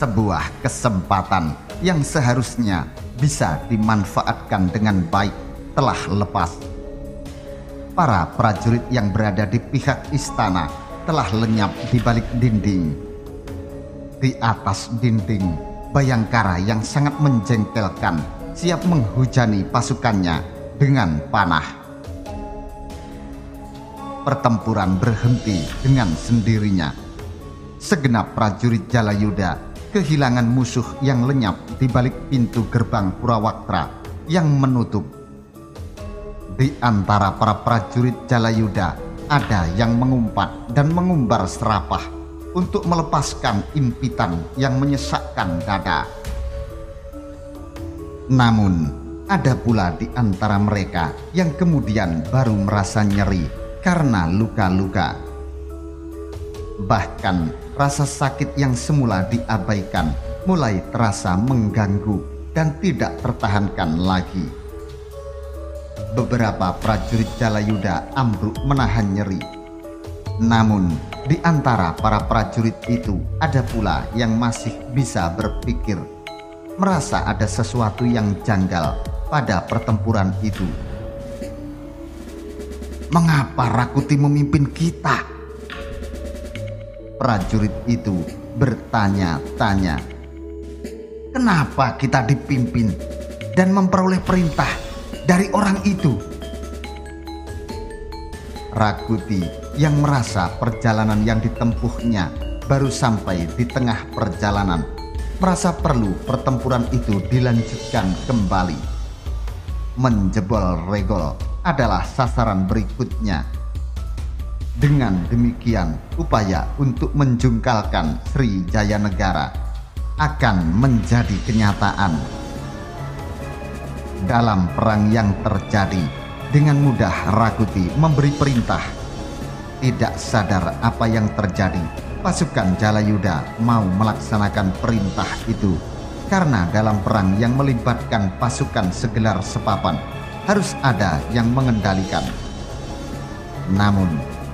Sebuah kesempatan yang seharusnya bisa dimanfaatkan dengan baik telah lepas. Para prajurit yang berada di pihak istana telah lenyap di balik dinding. Di atas dinding, Bayangkara yang sangat menjengkelkan siap menghujani pasukannya dengan panah. Pertempuran berhenti dengan sendirinya. Segenap prajurit Jalayuda kehilangan musuh yang lenyap di balik pintu gerbang Purawaktra yang menutup. Di antara para prajurit Jalayuda ada yang mengumpat dan mengumbar serapah untuk melepaskan impitan yang menyesakkan dada. Namun ada pula di antara mereka yang kemudian baru merasa nyeri karena luka-luka. Bahkan rasa sakit yang semula diabaikan mulai terasa mengganggu dan tidak tertahankan lagi. Beberapa prajurit Jalayuda ambruk menahan nyeri. Namun di antara para prajurit itu ada pula yang masih bisa berpikir, merasa ada sesuatu yang janggal pada pertempuran itu. Mengapa Rakuti memimpin kita? Prajurit itu bertanya-tanya. Kenapa kita dipimpin dan memperoleh perintah dari orang itu? Rakuti yang merasa perjalanan yang ditempuhnya baru sampai di tengah perjalanan, merasa perlu pertempuran itu dilanjutkan kembali. Menjebol regol adalah sasaran berikutnya. Dengan demikian, upaya untuk menjungkalkan Sri Jayanegara akan menjadi kenyataan. Dalam perang yang terjadi, dengan mudah Rakuti memberi perintah. Tidak sadar apa yang terjadi, pasukan Jalayuda mau melaksanakan perintah itu. Karena dalam perang yang melibatkan pasukan segelar sepapan, harus ada yang mengendalikan. Namun,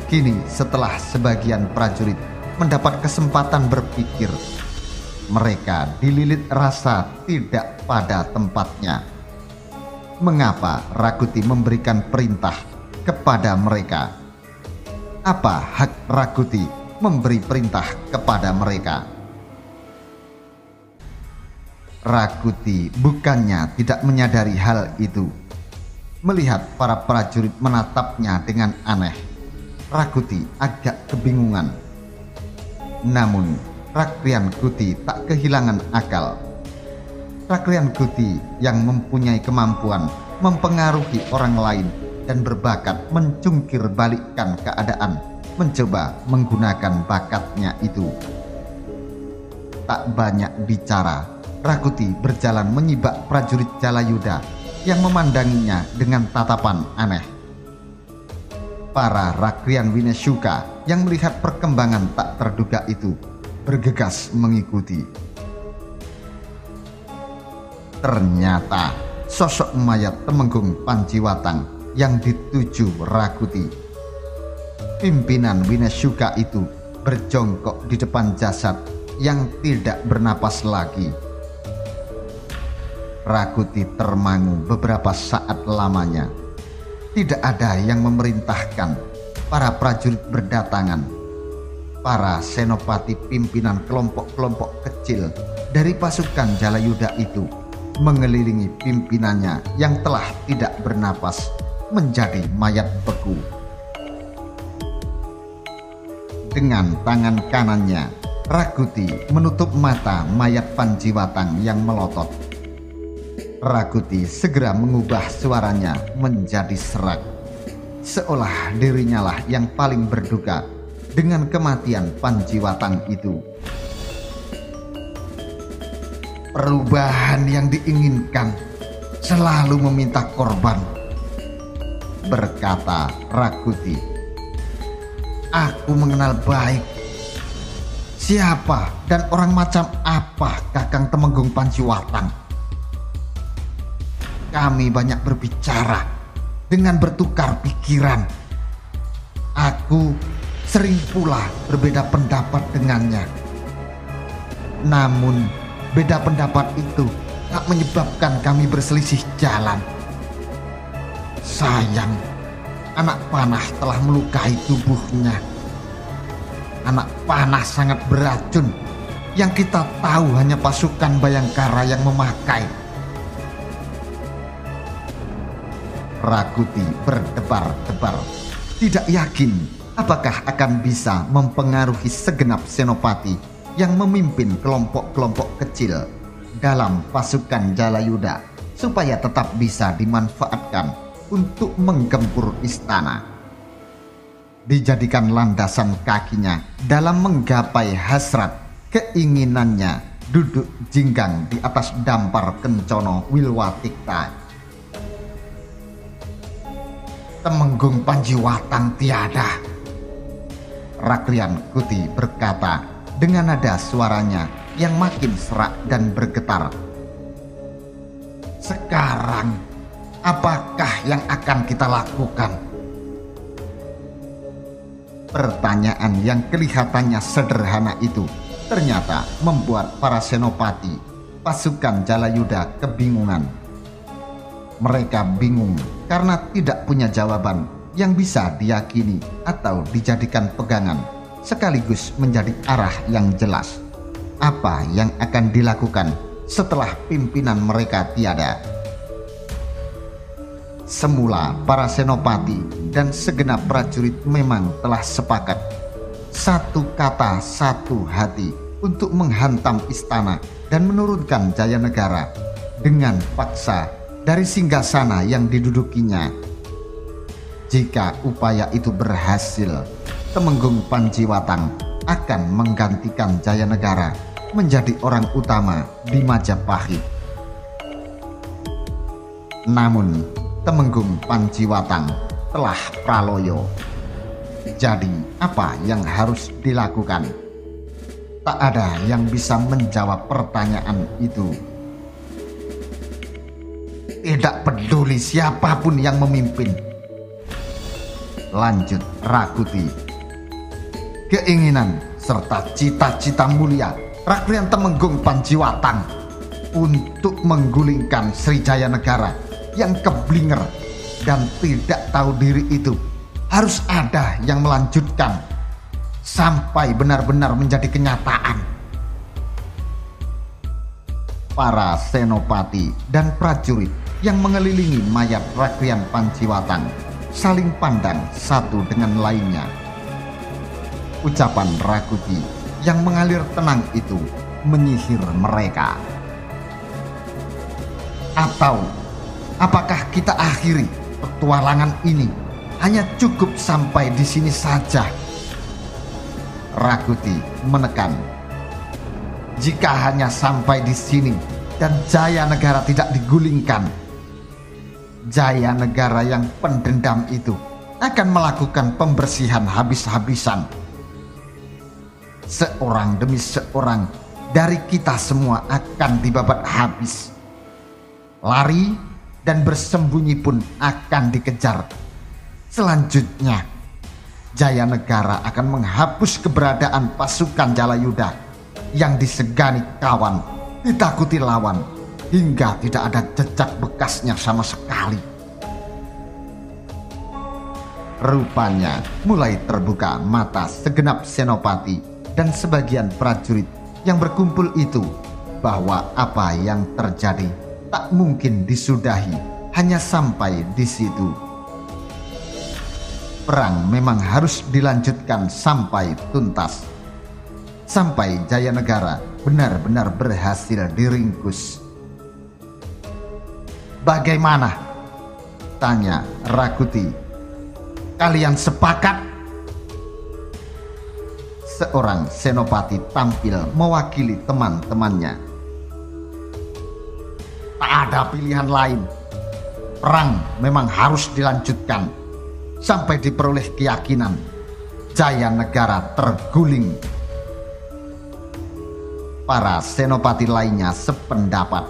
kini setelah sebagian prajurit mendapat kesempatan berpikir, mereka dililit rasa tidak pada tempatnya. Mengapa Rakuti memberikan perintah kepada mereka? Apa hak Rakuti memberi perintah kepada mereka? Rakuti bukannya tidak menyadari hal itu. Melihat para prajurit menatapnya dengan aneh, Rakuti agak kebingungan. Namun Rakrian Kuti tak kehilangan akal. Rakrian Kuti yang mempunyai kemampuan mempengaruhi orang lain dan berbakat mencungkir balikkan keadaan, mencoba menggunakan bakatnya itu. Tak banyak bicara, Rakuti berjalan menyibak prajurit Jalayuda yang memandanginya dengan tatapan aneh. Para Rakrian Winesuka yang melihat perkembangan tak terduga itu bergegas mengikuti. Ternyata sosok mayat Temenggung Panciwatang yang dituju Rakuti. Pimpinan Winesuka itu berjongkok di depan jasad yang tidak bernapas lagi. Rakuti termangu beberapa saat lamanya. Tidak ada yang memerintahkan. Para prajurit berdatangan. Para senopati pimpinan kelompok-kelompok kecil dari pasukan Jalayuda itu mengelilingi pimpinannya yang telah tidak bernapas menjadi mayat beku. Dengan tangan kanannya, Rakuti menutup mata mayat Panciwatang yang melotot. Rakuti segera mengubah suaranya menjadi serak, seolah dirinya lah yang paling berduka dengan kematian Panciwatang itu. Perubahan yang diinginkan selalu meminta korban, berkata Rakuti. Aku mengenal baik siapa dan orang macam apa Kakang Temenggung Panciwatang. Kami banyak berbicara dengan bertukar pikiran. Aku sering pula berbeda pendapat dengannya. Namun beda pendapat itu tak menyebabkan kami berselisih jalan. Sayang, anak panah telah melukai tubuhnya. Anak panah sangat beracun. Yang kita tahu hanya pasukan Bayangkara yang memakai. Rakuti berdebar-debar, tidak yakin apakah akan bisa mempengaruhi segenap senopati yang memimpin kelompok-kelompok kecil dalam pasukan Jalayuda supaya tetap bisa dimanfaatkan untuk menggempur istana. Dijadikan landasan kakinya dalam menggapai hasrat keinginannya duduk jinggang di atas dampar Kencono Wilwatikta. Temenggung Panjiwatang tiada, Rakrian Kuti berkata dengan nada suaranya yang makin serak dan bergetar. Sekarang apakah yang akan kita lakukan? Pertanyaan yang kelihatannya sederhana itu ternyata membuat para senopati pasukan Jalayuda kebingungan. Mereka bingung karena tidak punya jawaban yang bisa diyakini atau dijadikan pegangan, sekaligus menjadi arah yang jelas. Apa yang akan dilakukan setelah pimpinan mereka tiada? Semula para senopati dan segenap prajurit memang telah sepakat satu kata satu hati untuk menghantam istana dan menurunkan Jayanegara dengan paksa dari singgasana yang didudukinya. Jika upaya itu berhasil, Temenggung Panjiwatang akan menggantikan Jayanegara menjadi orang utama di Majapahit. Namun Temenggung Panjiwatang telah praloyo. Jadi apa yang harus dilakukan? Tak ada yang bisa menjawab pertanyaan itu. Tidak peduli siapapun yang memimpin, lanjut Rakuti. Keinginan serta cita-cita mulia Rakrian Temenggung Panjiwatang untuk menggulingkan Srijaya Negara yang keblinger dan tidak tahu diri itu harus ada yang melanjutkan sampai benar-benar menjadi kenyataan. Para senopati dan prajurit yang mengelilingi mayat Rakrian Panjiwatang saling pandang satu dengan lainnya. Ucapan Rakuti yang mengalir tenang itu menyihir mereka. Atau apakah kita akhiri petualangan ini hanya cukup sampai di sini saja? Rakuti menekan. Jika hanya sampai di sini dan Jayanegara tidak digulingkan, Jayanegara yang pendendam itu akan melakukan pembersihan habis-habisan. Seorang demi seorang dari kita semua akan dibabat habis. Lari dan bersembunyi pun akan dikejar. Selanjutnya, Jayanegara akan menghapus keberadaan pasukan Jalayuda yang disegani kawan, ditakuti lawan, hingga tidak ada jejak bekasnya sama sekali. Rupanya mulai terbuka mata segenap senopati dan sebagian prajurit yang berkumpul itu bahwa apa yang terjadi tak mungkin disudahi hanya sampai di situ. Perang memang harus dilanjutkan sampai tuntas, sampai Jayanegara benar-benar berhasil diringkus. Bagaimana? Tanya Rakuti. Kalian sepakat? Seorang senopati tampil mewakili teman-temannya. Tak ada pilihan lain. Perang memang harus dilanjutkan sampai diperoleh keyakinan Jayanegara terguling. Para senopati lainnya sependapat.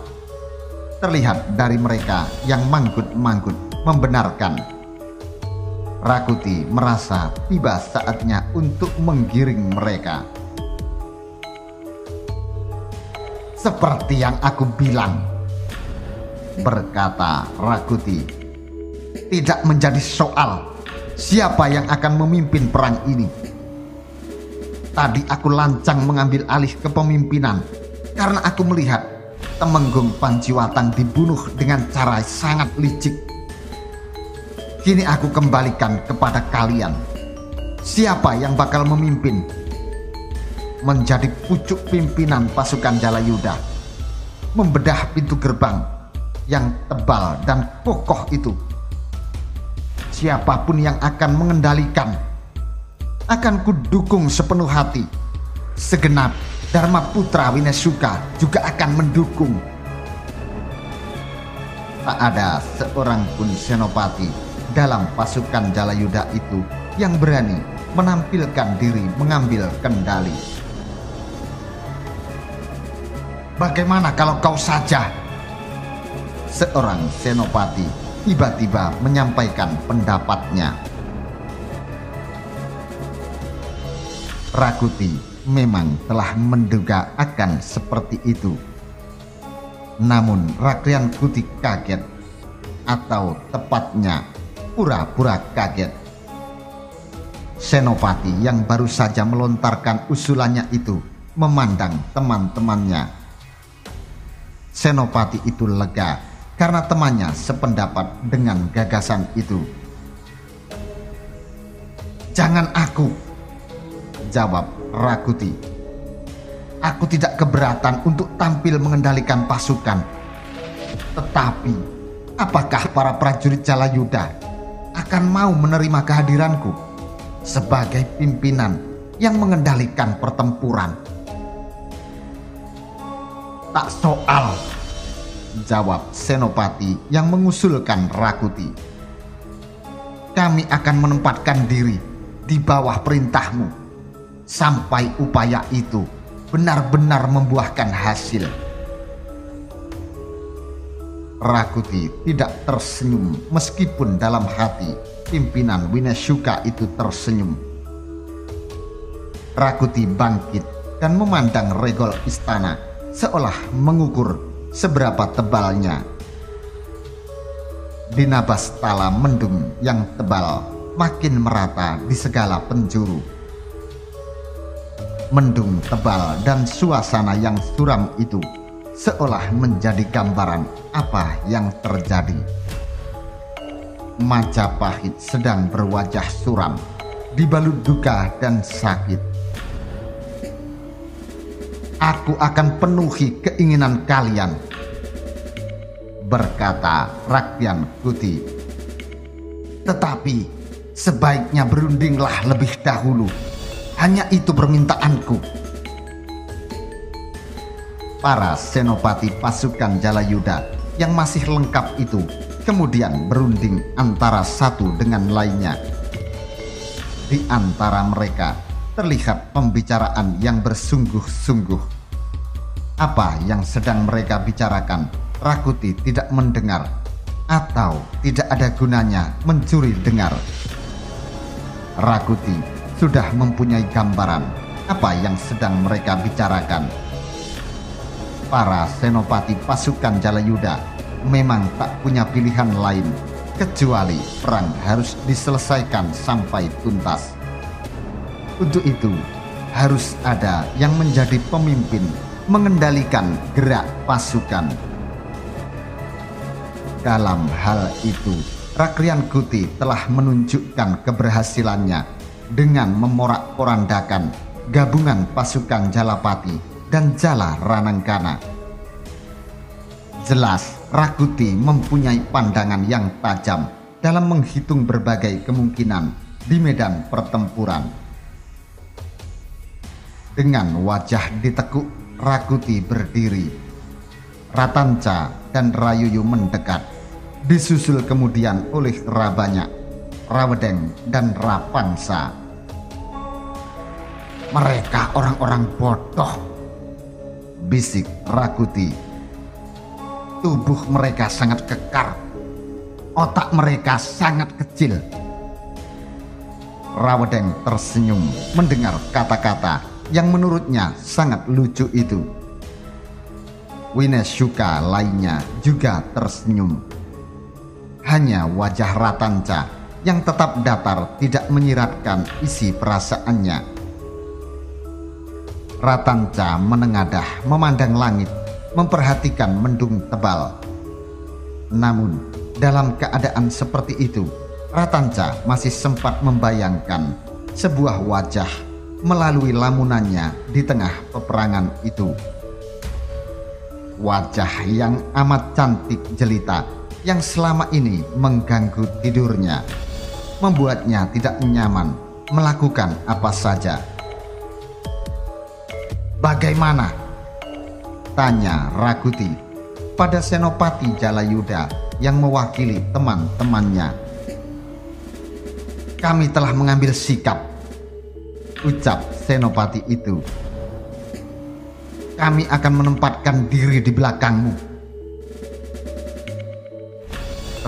Terlihat dari mereka yang manggut-manggut membenarkan. Rakuti merasa tiba saatnya untuk menggiring mereka. Seperti yang aku bilang, berkata Rakuti, tidak menjadi soal siapa yang akan memimpin perang ini. Tadi aku lancang mengambil alih kepemimpinan karena aku melihat Temenggung Panjiwatang dibunuh dengan cara sangat licik. Kini aku kembalikan kepada kalian. Siapa yang bakal memimpin? Menjadi pucuk pimpinan pasukan Jalayuda, membedah pintu gerbang yang tebal dan kokoh itu. Siapapun yang akan mengendalikan, akan kudukung sepenuh hati. Segenap Dharma Putra Winesuka juga akan mendukung. Tak ada seorang pun senopati dalam pasukan Jalayuda itu yang berani menampilkan diri mengambil kendali. Bagaimana kalau kau saja? Seorang senopati tiba-tiba menyampaikan pendapatnya. Rakuti memang telah menduga akan seperti itu. Namun Rakrian Kuti kaget, atau tepatnya pura-pura kaget. Senopati yang baru saja melontarkan usulannya itu memandang teman-temannya. Senopati itu lega karena temannya sependapat dengan gagasan itu. Jangan aku, jawab Rakuti. Aku tidak keberatan untuk tampil mengendalikan pasukan. Tetapi, apakah para prajurit Jalayuda akan mau menerima kehadiranku sebagai pimpinan yang mengendalikan pertempuran? Tak soal, jawab senopati yang mengusulkan Rakuti. Kami akan menempatkan diri di bawah perintahmu sampai upaya itu benar-benar membuahkan hasil. Rakuti tidak tersenyum meskipun dalam hati pimpinan Winesuka itu tersenyum. Rakuti bangkit dan memandang regol istana seolah mengukur seberapa tebalnya. Dinabastala mendung yang tebal makin merata di segala penjuru. Mendung tebal dan suasana yang suram itu seolah menjadi gambaran apa yang terjadi. Majapahit sedang berwajah suram, dibalut duka dan sakit. Aku akan penuhi keinginan kalian, berkata Rakrian Kuti. Tetapi sebaiknya berundinglah lebih dahulu. Hanya itu permintaanku. Para senopati pasukan Jalayuda yang masih lengkap itu kemudian berunding antara satu dengan lainnya. Di antara mereka terlihat pembicaraan yang bersungguh-sungguh. Apa yang sedang mereka bicarakan, Rakuti tidak mendengar atau tidak ada gunanya mencuri dengar. Rakuti sudah mempunyai gambaran apa yang sedang mereka bicarakan. Para senopati pasukan Jalayuda memang tak punya pilihan lain kecuali perang harus diselesaikan sampai tuntas. Untuk itu harus ada yang menjadi pemimpin mengendalikan gerak pasukan. Dalam hal itu, Rakrian Kuti telah menunjukkan keberhasilannya dengan memorak-porandakan gabungan pasukan Jalapati dan Jala Ranangkana. Jelas Rakuti mempunyai pandangan yang tajam dalam menghitung berbagai kemungkinan di medan pertempuran. Dengan wajah ditekuk, Rakuti berdiri. Ratanca dan Rayuyu mendekat, disusul kemudian oleh Rabanyak, Rawedeng, dan Rapangsa. Mereka orang-orang bodoh, bisik Rakuti. Tubuh mereka sangat kekar, otak mereka sangat kecil. Rawedeng tersenyum mendengar kata-kata yang menurutnya sangat lucu itu. Winesyuka lainnya juga tersenyum. Hanya wajah Ratanca yang tetap datar tidak menyiratkan isi perasaannya. Ratanca menengadah memandang langit, memperhatikan mendung tebal. Namun dalam keadaan seperti itu, Ratanca masih sempat membayangkan sebuah wajah melalui lamunannya di tengah peperangan itu. Wajah yang amat cantik jelita yang selama ini mengganggu tidurnya, membuatnya tidak nyaman melakukan apa saja. "Bagaimana?" tanya Rakuti pada Senopati Jalayuda yang mewakili teman-temannya. "Kami telah mengambil sikap," ucap Senopati itu. "Kami akan menempatkan diri di belakangmu."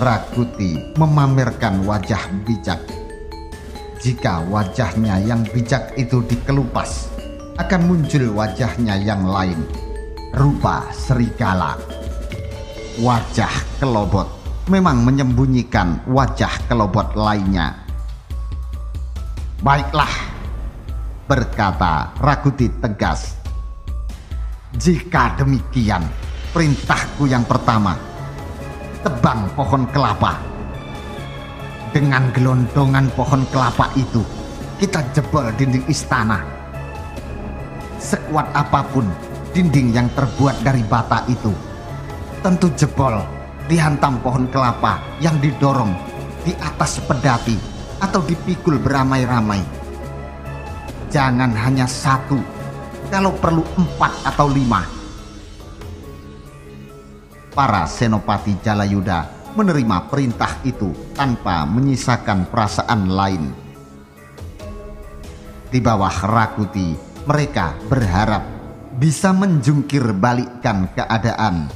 Rakuti memamerkan wajah bijak. Jika wajahnya yang bijak itu dikelupas, akan muncul wajahnya yang lain, rupa serigala. Wajah Kelobot memang menyembunyikan wajah Kelobot lainnya. "Baiklah," berkata Rakuti tegas. "Jika demikian, perintahku yang pertama, tebang pohon kelapa. Dengan gelondongan pohon kelapa itu, kita jebol dinding istana. Sekuat apapun dinding yang terbuat dari bata itu, tentu jebol dihantam pohon kelapa yang didorong di atas pedati atau dipikul beramai-ramai. Jangan hanya satu, kalau perlu 4 atau 5. Para Senopati Jalayuda menerima perintah itu tanpa menyisakan perasaan lain. Di bawah Rakuti, mereka berharap bisa menjungkir balikkan keadaan.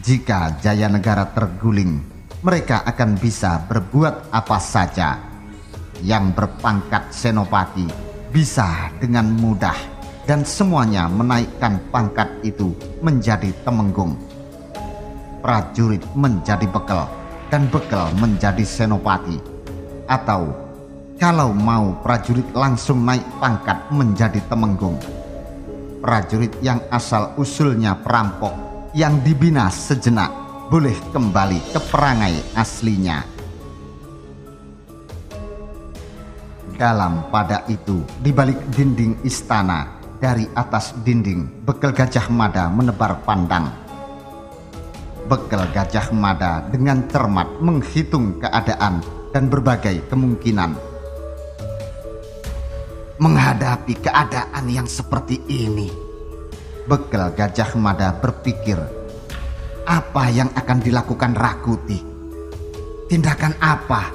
Jika Jayanegara terguling, mereka akan bisa berbuat apa saja. Yang berpangkat Senopati bisa dengan mudah dan semuanya menaikkan pangkat itu menjadi temenggung. Prajurit menjadi bekal dan bekal menjadi senopati. Atau kalau mau prajurit langsung naik pangkat menjadi temenggung. Prajurit yang asal usulnya perampok yang dibina sejenak boleh kembali ke perangai aslinya. Dalam pada itu, di balik dinding istana, dari atas dinding Bekel Gajah Mada menebar pandang. Bekel Gajah Mada dengan cermat menghitung keadaan dan berbagai kemungkinan. Menghadapi keadaan yang seperti ini, Bekel Gajah Mada berpikir, apa yang akan dilakukan Rakuti? Tindakan apa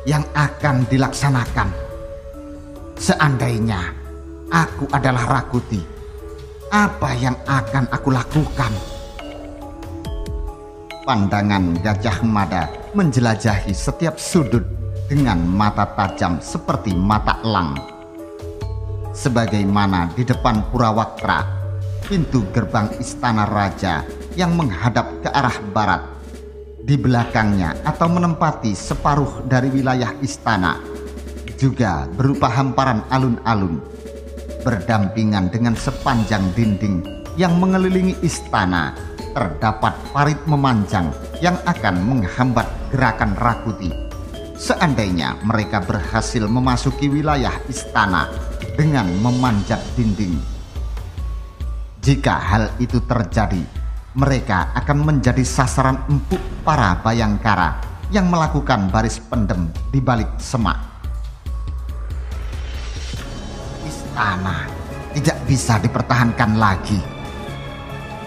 yang akan dilaksanakan? Seandainya aku adalah Rakuti, apa yang akan aku lakukan? Pandangan Gajah Mada menjelajahi setiap sudut dengan mata tajam seperti mata elang. Sebagaimana di depan Purawaktra, pintu gerbang istana raja yang menghadap ke arah barat, di belakangnya atau menempati separuh dari wilayah istana, juga berupa hamparan alun-alun, berdampingan dengan sepanjang dinding yang mengelilingi istana. Terdapat parit memanjang yang akan menghambat gerakan Rakuti seandainya mereka berhasil memasuki wilayah istana dengan memanjat dinding. Jika hal itu terjadi, mereka akan menjadi sasaran empuk para Bayangkara yang melakukan baris pendem di balik semak. Istana tidak bisa dipertahankan lagi.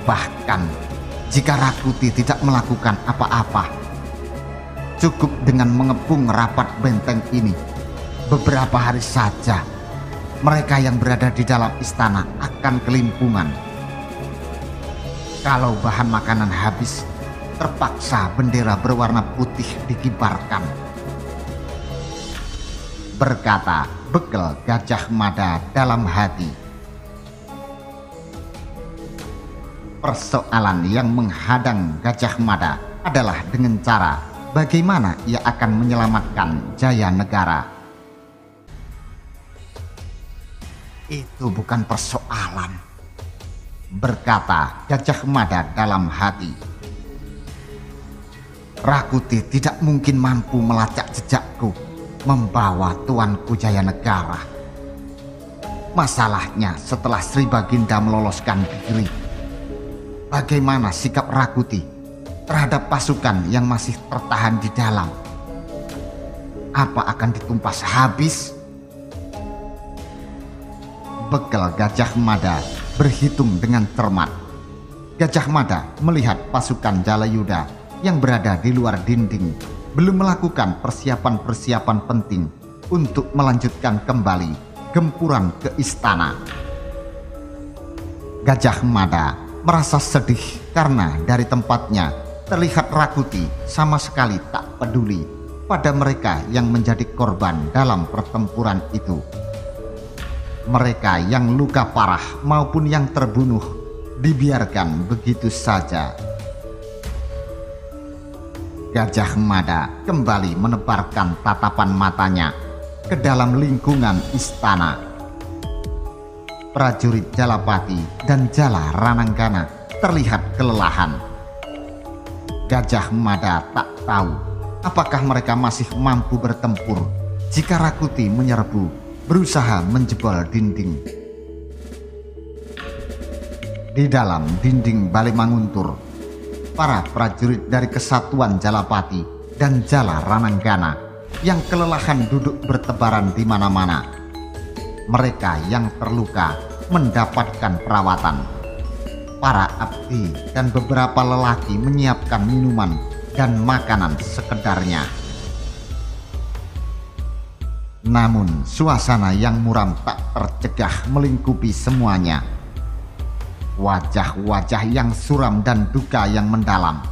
Bahkan jika Rakuti tidak melakukan apa-apa, cukup dengan mengepung rapat benteng ini beberapa hari saja, mereka yang berada di dalam istana akan kelimpungan. Kalau bahan makanan habis, terpaksa bendera berwarna putih dikibarkan, berkata Bekel Gajah Mada dalam hati. Persoalan yang menghadang Gajah Mada adalah dengan cara bagaimana ia akan menyelamatkan Jaya Negara. Itu bukan persoalan, berkata Gajah Mada dalam hati. Rakuti tidak mungkin mampu melacak jejakku membawa tuanku Jaya Negara. Masalahnya setelah Sri Baginda meloloskan diri, bagaimana sikap Rakuti terhadap pasukan yang masih tertahan di dalam? Apa akan ditumpas habis? Bekal Gajah Mada berhitung dengan cermat. Gajah Mada melihat pasukan Jalayuda yang berada di luar dinding belum melakukan persiapan-persiapan penting untuk melanjutkan kembali gempuran ke istana. Gajah Mada merasa sedih karena dari tempatnya terlihat Rakuti sama sekali tak peduli pada mereka yang menjadi korban dalam pertempuran itu. Mereka yang luka parah maupun yang terbunuh dibiarkan begitu saja. Gajah Mada kembali menebarkan tatapan matanya ke dalam lingkungan istana. Prajurit Jalapati dan Jala Rananggana terlihat kelelahan. Gajah Mada tak tahu apakah mereka masih mampu bertempur jika Rakuti menyerbu berusaha menjebol dinding. Di dalam dinding Balimanguntur, para prajurit dari Kesatuan Jalapati dan Jala Rananggana yang kelelahan duduk bertebaran di mana-mana. Mereka yang terluka mendapatkan perawatan. Para abdi dan beberapa lelaki menyiapkan minuman dan makanan sekedarnya. Namun suasana yang muram tak tercegah melingkupi semuanya. Wajah-wajah yang suram dan duka yang mendalam.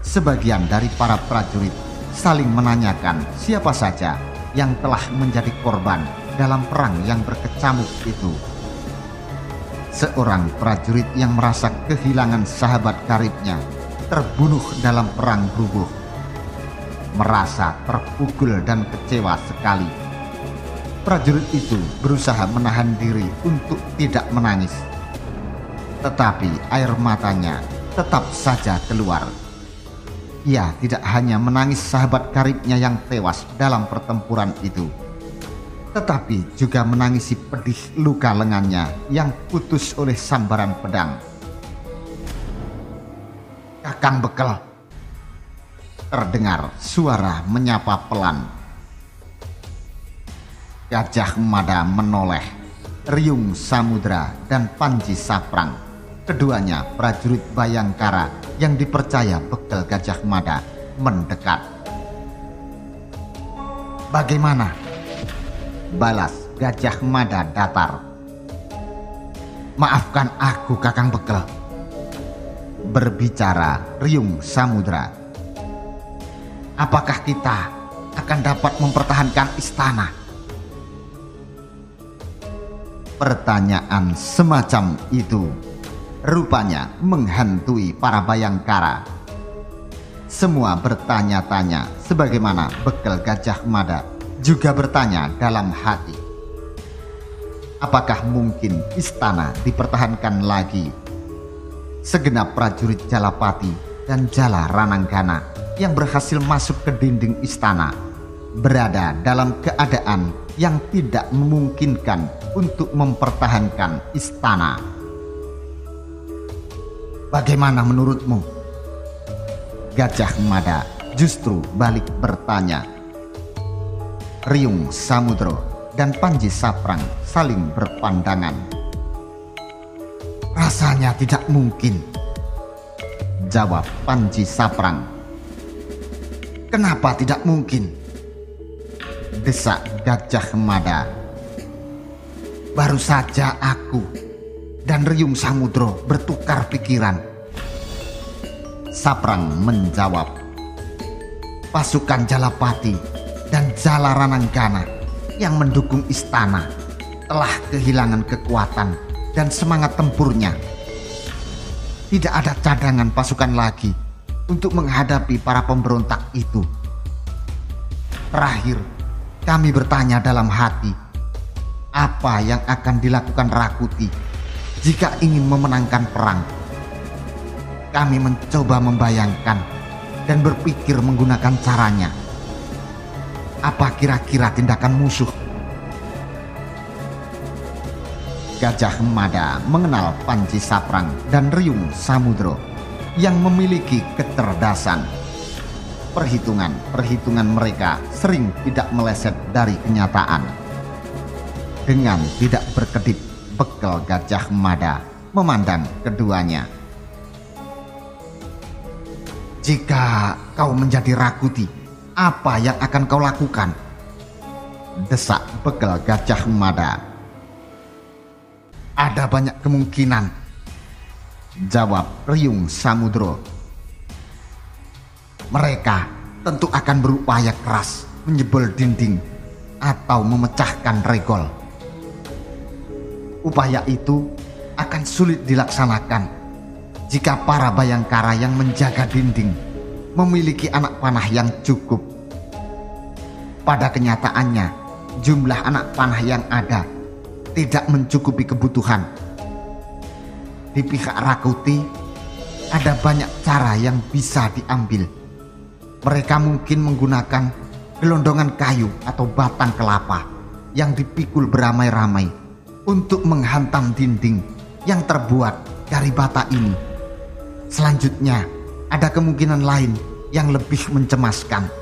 Sebagian dari para prajurit saling menanyakan siapa saja yang telah menjadi korban dalam perang yang berkecamuk itu. Seorang prajurit yang merasa kehilangan sahabat karibnya terbunuh dalam perang rubuh. Merasa terpukul dan kecewa sekali. Prajurit itu berusaha menahan diri untuk tidak menangis. Tetapi air matanya tetap saja keluar. Ia tidak hanya menangis sahabat karibnya yang tewas dalam pertempuran itu, tetapi juga menangisi pedih luka lengannya yang putus oleh sambaran pedang. "Kakang Bekal," terdengar suara menyapa pelan. Gajah Mada menoleh. Riung Samudra dan Panji Saprang, keduanya prajurit Bayangkara yang dipercaya bekal Gajah Mada, mendekat. "Bagaimana?" balas Gajah Mada datar. "Maafkan aku, Kakang Bekal," berbicara Riung Samudra. "Apakah kita akan dapat mempertahankan istana?" Pertanyaan semacam itu rupanya menghantui para Bayangkara. Semua bertanya-tanya sebagaimana bekal Gajah Mada juga bertanya dalam hati. Apakah mungkin istana dipertahankan lagi? Segenap prajurit Jalapati dan Jala Rananggana yang berhasil masuk ke dinding istana berada dalam keadaan yang tidak memungkinkan untuk mempertahankan istana. "Bagaimana menurutmu?" Gajah Mada justru balik bertanya. Riung Samudra dan Panji Saprang saling berpandangan. "Rasanya tidak mungkin," jawab Panji Saprang. "Kenapa tidak mungkin?" desak Gajah Mada. "Baru saja aku dan Riung Samudra bertukar pikiran," Saprang menjawab. "Pasukan Jalapati dan Jala Rananggana yang mendukung istana telah kehilangan kekuatan dan semangat tempurnya. tidak ada cadangan pasukan lagi untuk menghadapi para pemberontak itu. Terakhir, kami bertanya dalam hati, apa yang akan dilakukan Rakuti jika ingin memenangkan perang? Kami mencoba membayangkan dan berpikir menggunakan caranya. Apa kira-kira tindakan musuh? Gajah Mada mengenal Panji Saprang dan Riyung Samudro yang memiliki kecerdasan. Perhitungan mereka sering tidak meleset dari kenyataan. Dengan tidak berkedip, Bekel Gajah Mada memandang keduanya. Jika kau menjadi Rakuti, apa yang akan kau lakukan? Desak Bekel Gajah Mada. Ada banyak kemungkinan, jawab Riyung Samudro. Mereka tentu akan berupaya keras menjebol dinding atau memecahkan regol. Upaya itu akan sulit dilaksanakan jika para bayangkara yang menjaga dinding memiliki anak panah yang cukup. Pada kenyataannya, jumlah anak panah yang ada tidak mencukupi kebutuhan. Di pihak Rakuti ada banyak cara yang bisa diambil. Mereka mungkin menggunakan gelondongan kayu atau batang kelapa yang dipikul beramai-ramai untuk menghantam dinding yang terbuat dari bata ini. Selanjutnya, ada kemungkinan lain yang lebih mencemaskan.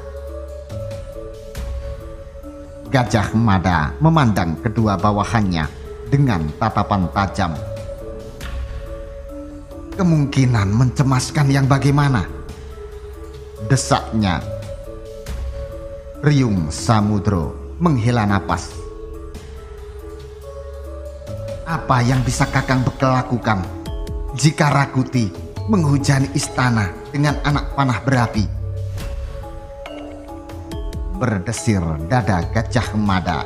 Gajah Mada memandang kedua bawahannya dengan tatapan tajam. Kemungkinan mencemaskan yang bagaimana? Desaknya. Riyung Samudro menghela napas. Apa yang bisa Kakang Bekel lakukan jika Rakuti menghujani istana dengan anak panah berapi? Berdesir dada Gajah Mada.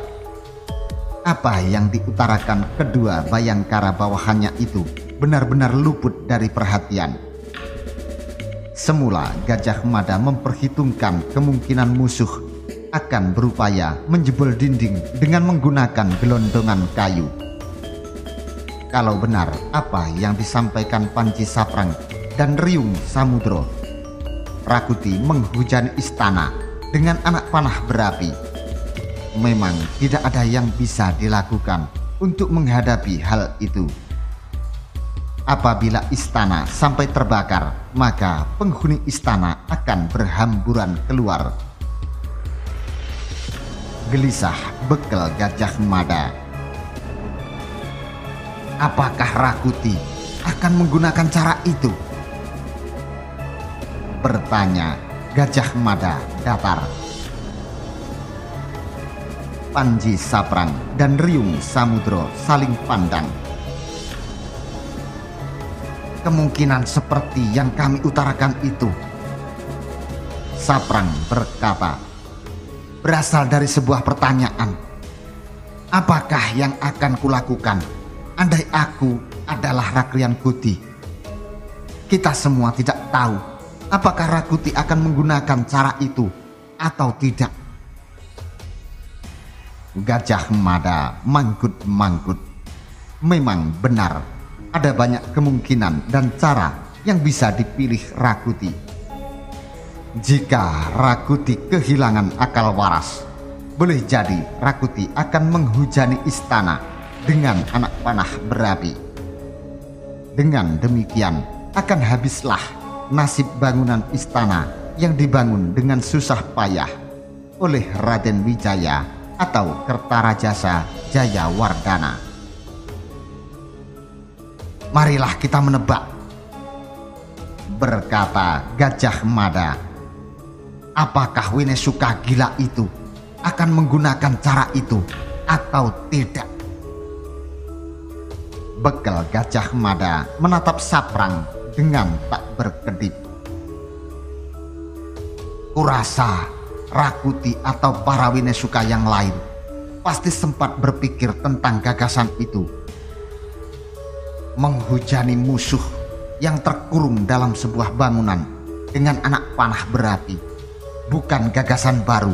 Apa yang diutarakan kedua bayangkara bawahannya itu benar-benar luput dari perhatian. Semula Gajah Mada memperhitungkan kemungkinan musuh akan berupaya menjebol dinding dengan menggunakan gelondongan kayu. Kalau benar apa yang disampaikan Panji Saprang dan Riyung Samudro, Rakuti menghujani istana dengan anak panah berapi, memang tidak ada yang bisa dilakukan untuk menghadapi hal itu. Apabila istana sampai terbakar, maka penghuni istana akan berhamburan keluar. Gelisah Bekel Gajah Mada. Apakah Rakuti akan menggunakan cara itu? Bertanya Gajah Mada datar. Panji Saprang dan Riyung Samudro saling pandang. Kemungkinan seperti yang kami utarakan itu, Saprang berkata, berasal dari sebuah pertanyaan. Apakah yang akan kulakukan andai aku adalah Rakrian Kuti? Kita semua tidak tahu apakah Rakuti akan menggunakan cara itu atau tidak. Gajah Mada manggut-manggut. Memang benar, ada banyak kemungkinan dan cara yang bisa dipilih Rakuti. Jika Rakuti kehilangan akal waras, boleh jadi Rakuti akan menghujani istana dengan anak panah berapi. Dengan demikian akan habislah nasib bangunan istana yang dibangun dengan susah payah oleh Raden Wijaya atau Kertarajasa Jayawardana. Marilah kita menebak, berkata Gajah Mada. Apakah Winesuka gila itu akan menggunakan cara itu atau tidak? Bekel Gajah Mada menatap Saprang dengan tak berkedip. Kurasa Rakuti atau para Winesuka yang lain pasti sempat berpikir tentang gagasan itu. Menghujani musuh yang terkurung dalam sebuah bangunan dengan anak panah berapi, bukan gagasan baru.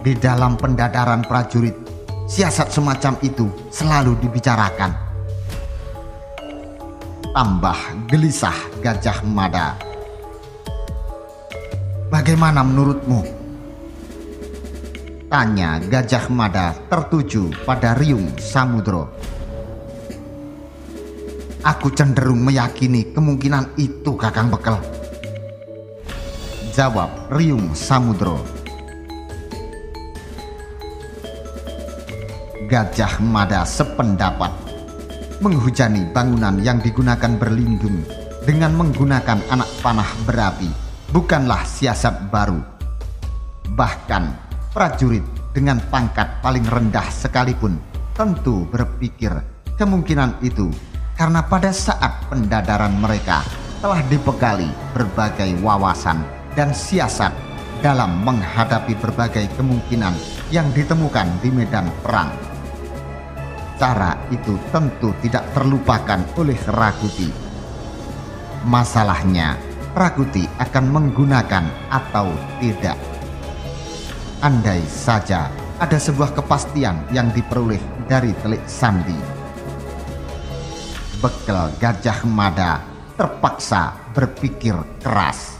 Di dalam pendadaran prajurit, siasat semacam itu selalu dibicarakan. Tambah gelisah Gajah Mada. Bagaimana menurutmu? Tanya Gajah Mada tertuju pada Riung Samudro. Aku cenderung meyakini kemungkinan itu, Kakang Bekel. Jawab Riung Samudro. Gajah Mada sependapat. Menghujani bangunan yang digunakan berlindung dengan menggunakan anak panah berapi bukanlah siasat baru. Bahkan prajurit dengan pangkat paling rendah sekalipun tentu berpikir kemungkinan itu, karena pada saat pendadaran mereka telah dibekali berbagai wawasan dan siasat dalam menghadapi berbagai kemungkinan yang ditemukan di medan perang. Cara itu tentu tidak terlupakan oleh Rakuti. Masalahnya, Rakuti akan menggunakan atau tidak. Andai saja ada sebuah kepastian yang diperoleh dari telik sandi. Bekel Gajah Mada terpaksa berpikir keras.